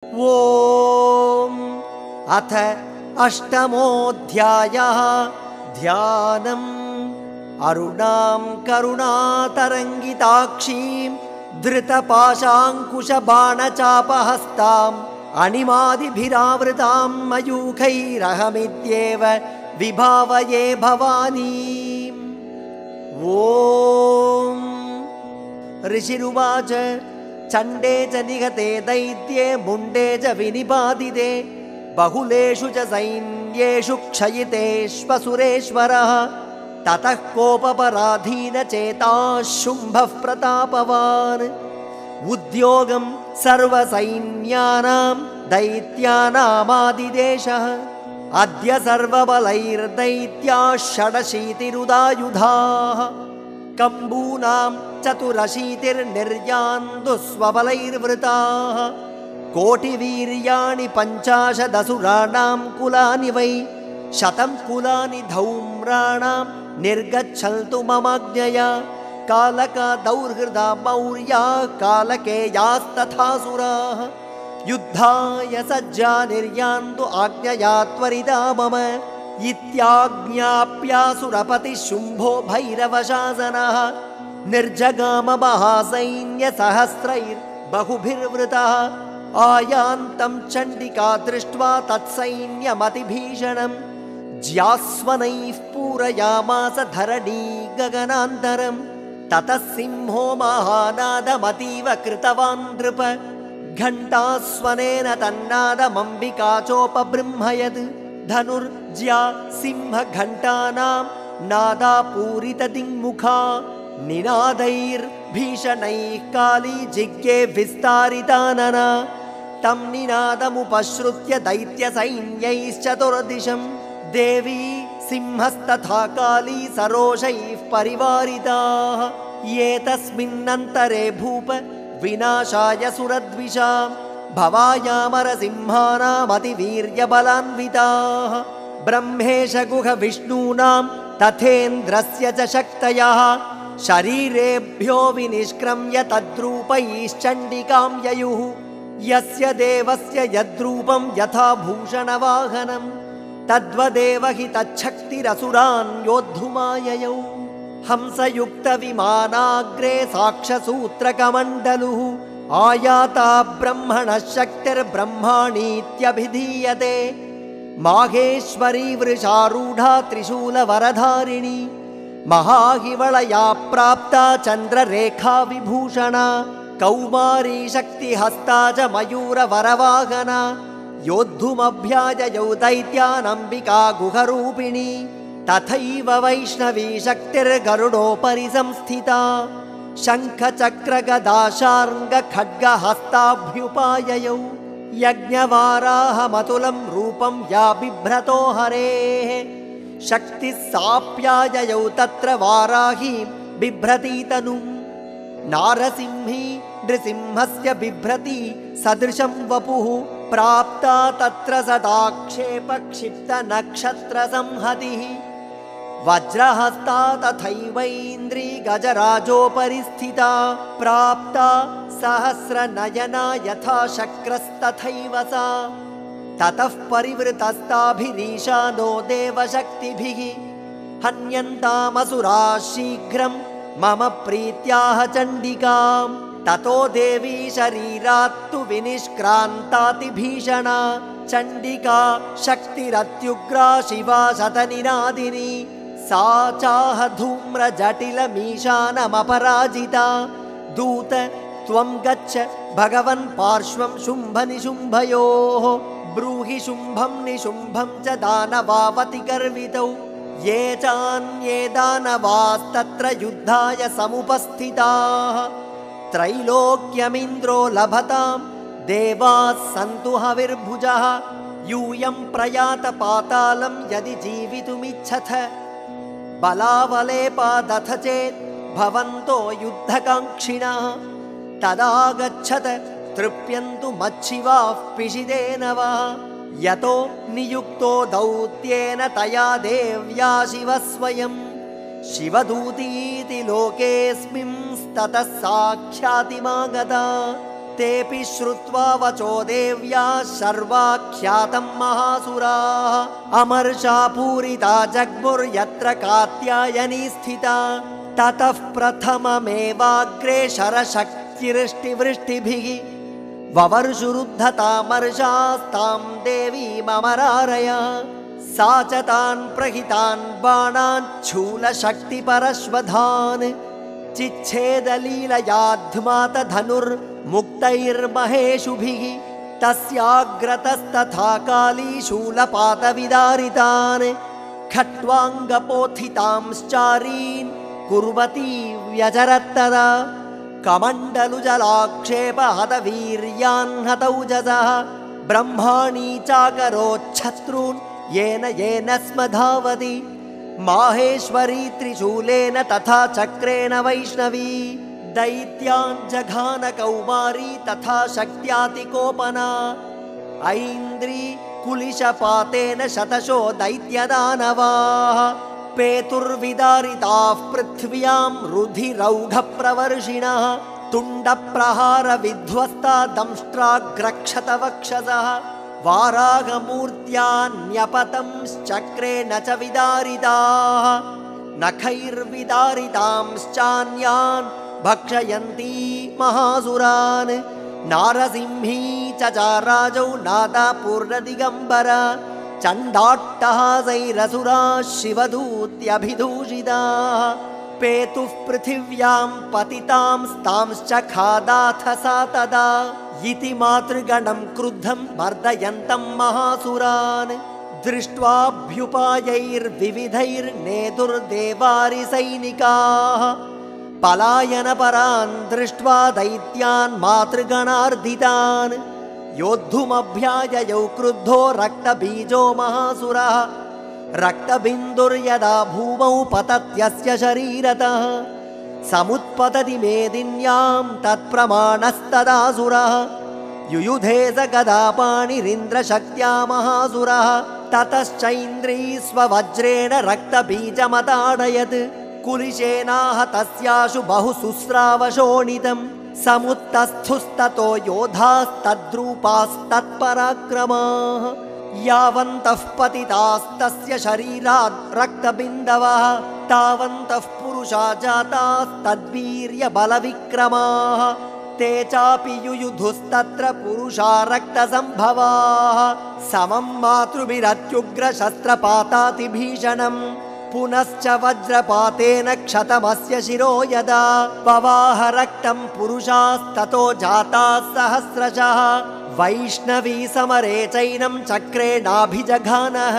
ॐ अथ अष्टमोऽध्यायः ध्यानम्। अरुणां करुणातरङ्गिताक्षीं धृतपाशाङ्कुशबाणचापहस्ताम् अणिमादिभिरावृतां मयूखैरहमित्येव विभावये भवानीम्। ॐ ऋषिरुवाच चण्डे च निहते दैत्ये मुण्डे च विनिपातिते बहुलेषु च सैन्येषु क्षयितेष्वसुरेश्वरः ततः कोपपराधीनचेताः शुम्भः प्रतापवान् उद्योगं सर्वसैन्यानां दैत्यानामादिदेशः अद्य सर्वबलैर्दैत्याः षडशीतिरुदायुधाः कम्बूनां चतुरशीतिर्निर्यान्तु स्वबलैर्वृताः कोटिवीर्याणि पञ्चाशदसुराणां कुलानि वै शतं कुलानि धौम्राणां निर्गच्छन्तु ममाज्ञया कालका दौर्हृदा मौर्या कालकेयास्तथासुराः युद्धाय सज्जा निर्यान्तु आज्ञया त्वरिता मम इत्याज्ञाप्यासुरपतिः शुम्भो भैरवशासनः निर्जगाम महासैन्यसहस्रैर्बहुभिर्वृतः आयान्तं चण्डिका दृष्ट्वा तत्सैन्यमतिभीषणं ज्यास्वनैः पूरयामास धरणी गगनान्तरं ततः सिंहो महानादमतीव कृतवान् नृप घण्टास्वनेन तन्नादमम्बिका चोपबृंहयत् धनुर्ज्या सिंहघण्टानां नादापूरितदिङ्मुखा निनादैर्भीषणैः काली जिज्ञे विस्तारितानना तं निनादमुपश्रुत्य दैत्यसैन्यैश्चतुर्दिशं देवी सिंहस्तथा काली सरोषैः परिवारिताः एतस्मिन्नन्तरे भूप विनाशाय सुरद्विषां भवायामरसिंहानामतिवीर्यबलान्विताः ब्रह्मेश गुहविष्णूनां तथेन्द्रस्य च शक्तयः शरीरेभ्यो विनिष्क्रम्य तद्रूपैश्चण्डिकां ययुः यस्य देवस्य यद्रूपं यथा भूषणवाहनं तद्वदेव हि तच्छक्तिरसुरान् योद्धुमाययौ हंसयुक्तविमानाग्रे साक्षसूत्रकमण्डलुः आयाता ब्रह्मणः शक्तिर्ब्रह्माणीत्यभिधीयते माहेश्वरी वृषारूढा त्रिशूलवरधारिणी महाहिवलया प्राप्ता चन्द्ररेखा विभूषणा कौमारी शक्तिहस्ता च मयूरवरवाहना योद्धुमभ्याजयौ दैत्यानम्बिका गुहरूपिणी तथैव वैष्णवी शक्तिर्गरुडोपरि संस्थिता शङ्खचक्रगदाशार्ङ्गखड्गहस्ताभ्युपाययौ यज्ञवाराहमतुलं रूपं या बिभ्रतो हरेः शक्तिः साप्याययौ तत्र वाराही बिभ्रतीतनुं नारसिंही नृसिंहस्य बिभ्रती सदृशं वपुः प्राप्ता तत्र सदाक्षेपक्षिप्तनक्षत्रसंहतिः वज्रहस्ता तथैवैन्द्री गजराजोपरि स्थिता प्राप्ता सहस्रनयना यथा शक्रस्तथैव सा ततः परिवृतस्ताभिरीशानो देवशक्तिभिः हन्यन्तामसुराः शीघ्रं मम प्रीत्याह चण्डिकां ततो देवी शरीरात्तु विनिष्क्रान्तातिभीषणा चण्डिका शक्तिरत्युग्रा शिवा शतनिनादिनी सा चाह धूम्रजटिलमीशानमपराजिता दूत त्वं गच्छ भगवन् पार्श्वं शुम्भनिशुम्भयोः ब्रूहि शुम्भं निशुम्भं च दानवावति गर्वितौ ये चान्ये दानवास्तत्र युद्धाय समुपस्थिताः त्रैलोक्यमिन्द्रो लभतां देवाः सन्तु हविर्भुजः यूयं प्रयात पातालं यदि जीवितुमिच्छथ बलावलेपादथ चेत् भवन्तो युद्धकाङ्क्षिणः तदा गच्छत तृप्यन्तु मच्छिवाः पिशिदेन वा यतो नियुक्तो दौत्येन तया देव्या शिवः स्वयं शिवदूतीति लोकेऽस्मिंस्ततः साक्षातिमागता तेऽपि श्रुत्वा वचो देव्या सर्वाख्यातं महासुराः अमर्षा पूरिता जग्मुर्यत्र कात्यायनी स्थिता ततः प्रथममेवाग्रे शरशक्तिरिष्टिवृष्टिभिः ववर्षुरुद्धतामर्षास्तां देवीममरारय सा च तान् प्रहितान् बाणान् शूलशक्तिपरश्वधान् चिच्छेदलीलयाध्मात धनुर्मुक्तैर्महेषुभिः तस्याग्रतस्तथा काली शूलपातविदारितान् खट्वाङ्गपोथितांश्चारीन् कुर्वती व्यचरत्तदा कमण्डलुजलाक्षेपहतवीर्यान् हतौजसः ब्रह्माणी चाकरोच्छत्रून् येन येन स्म धावति माहेश्वरी त्रिशूलेन तथा चक्रेण वैष्णवी दैत्यान् जघान कौमारी तथा शक्त्यातिकोपना ऐन्द्री कुलिशपातेन शतशो दैत्यदानवाः पेतुर्विदारिताः पृथ्व्यां रुधिरौघप्रवर्षिणः तुण्डप्रहारविध्वस्ता दंष्ट्राग्रक्षतवक्षसः वारागमूर्त्यान्यपतंश्चक्रेण च विदारिताः नखैर्विदारितांश्चान्यान् भक्षयन्ती महासुरान् नारसिंही चचाराजौ नादापूर्णदिगम्बरा चण्डाट्टहासैरसुराः शिवदूत्यभिदूषिताः पेतुः पृथिव्यां पतितांस्तांश्च खादाथ सा तदा इति मातृगणं क्रुद्धं मर्दयन्तं महासुरान् दृष्ट्वाभ्युपायैर्विविधैर्नेदुर्देवारिसैनिकाः पलायनपरान् दृष्ट्वा दैत्यान् मातृगणार्दितान् योद्धुमभ्याययौ क्रुद्धो रक्तबीजो महासुरः रक्तबिन्दुर्यदा भूमौ पतत्यस्य शरीरतः समुत्पतति मेदिन्यां तत्प्रमाणस्तदासुरः युयुधे स गदापाणिरिन्द्रशक्त्या महासुरः ततश्चैन्द्री स्ववज्रेण रक्तबीजमताडयत् कुलिशेनाह तस्याशु बहुशुस्रावशोणितम् समुत्तस्थुस्ततो योधास्तद्रूपास्तत्पराक्रमाः यावन्तः पतितास्तस्य शरीरात् रक्तबिन्दवः तावन्तः पुरुषा जातास्तद्वीर्यबलविक्रमाः ते चापि युयुधुस्तत्र पुरुषा रक्तसम्भवाः समं मातृभिरत्युग्रशस्त्रपातातिभीषणम् पुनश्च वज्रपातेन क्षतमस्य शिरो यदा पवाह रक्तं पुरुषास्ततो जाताः सहस्रशः वैष्णवी समरे चैनं चक्रेणाभिजघानः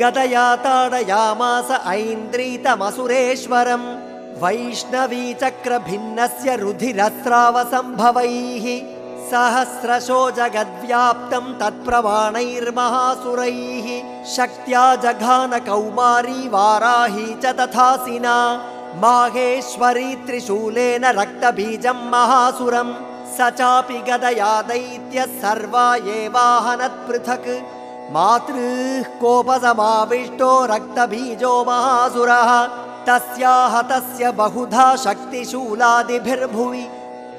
गदया ताडयामास ऐन्द्रीतमसुरेश्वरम् वैष्णवी चक्रभिन्नस्य रुधिरस्रावसम्भवैः सहस्रशो जगद्व्याप्तं तत्प्रमाणैर्महासुरैः शक्त्या जघान कौमारी वाराही च तथासिना माहेश्वरी त्रिशूलेन रक्तबीजं महासुरं स चापि गदया दैत्यः सर्वा एवाहनत्पृथक् मातृः कोपसमाविष्टो रक्तबीजो महासुरः तस्याः तस्य बहुधा शक्तिशूलादिभिर्भुवि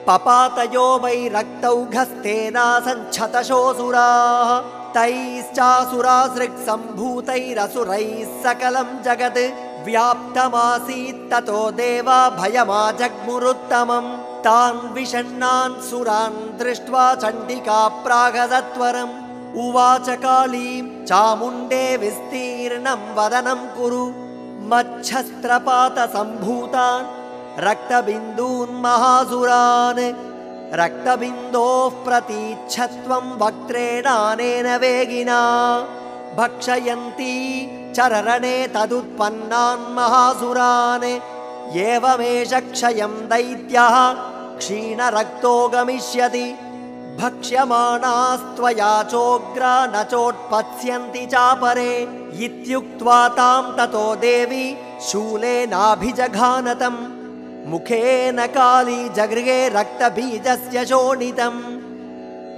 पपातयो वै रक्तौघस्तेनासञ्छतशोऽसुराः तैश्चासुरासृक्सम्भूतैरसुरैः सकलं जगत् व्याप्तमासीत्ततो देवा भयमाजग्मुरुत्तमम् तान् विषण्णान् सुरान् दृष्ट्वा चण्डिका प्रागसत्वरम् उवाच कालीं चामुण्डे विस्तीर्णं वदनं कुरु मच्छस्त्रपातसम्भूतान् रक्तबिन्दून् महासुरान् रक्तबिन्दोः प्रतीच्छत्वं वक्त्रेणानेन वेगिना भक्षयन्ती चररणे तदुत्पन्नान् महासुरान् एवमेष क्षयं दैत्यः क्षीणरक्तो गमिष्यति भक्ष्यमाणास्त्वया चोग्रा न चोत्पत्स्यन्ति चापरे इत्युक्त्वा तां ततो देवी शूलेनाभिजघानतम् मुखेन काली जगृहे रक्तबीजस्य शोणितम्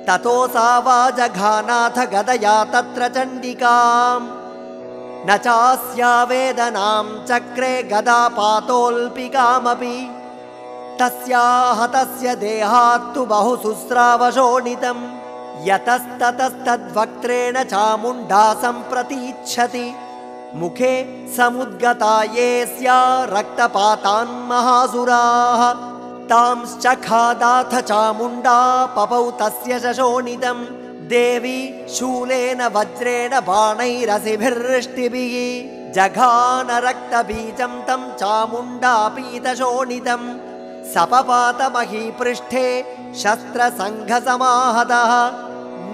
ततो सा वाजघानाथ गदया तत्र चण्डिकाम् न चास्या वेदनां चक्रे गदापातोऽल्पिकामपि तस्याः तस्य देहात्तु बहु शुस्रावशोणितं यतस्ततस्तद्वक्त्रेण चामुण्डा सम्प्रतीच्छति मुखे समुद्गता ये स्या रक्तपातान् महासुराः तांश्चखादाथ चामुण्डा पपौ तस्य शोणितं देवी शूलेन वज्रेण बाणैरसिभिर्वृष्टिभिः जघान रक्तबीजं तं चामुण्डा पीतशोणितं सपपातमहीपृष्ठे शस्त्रसङ्घसमाहतः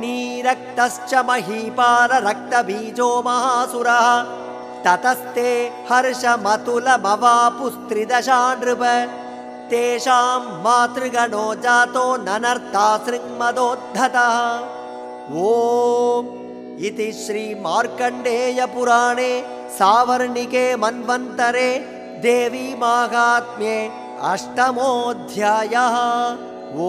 नीरक्तश्च महीपालरक्तबीजो महासुरः ततस्ते हर्षमतुलमवापुस्त्रिदशा नृप तेषां मातृगणो जातो ननर्तासृङ्मदोद्धतः ॐ इति श्रीमार्कण्डेयपुराणे सावर्णिके मन्वन्तरे देवी माहात्म्ये अष्टमोऽध्यायः। ॐ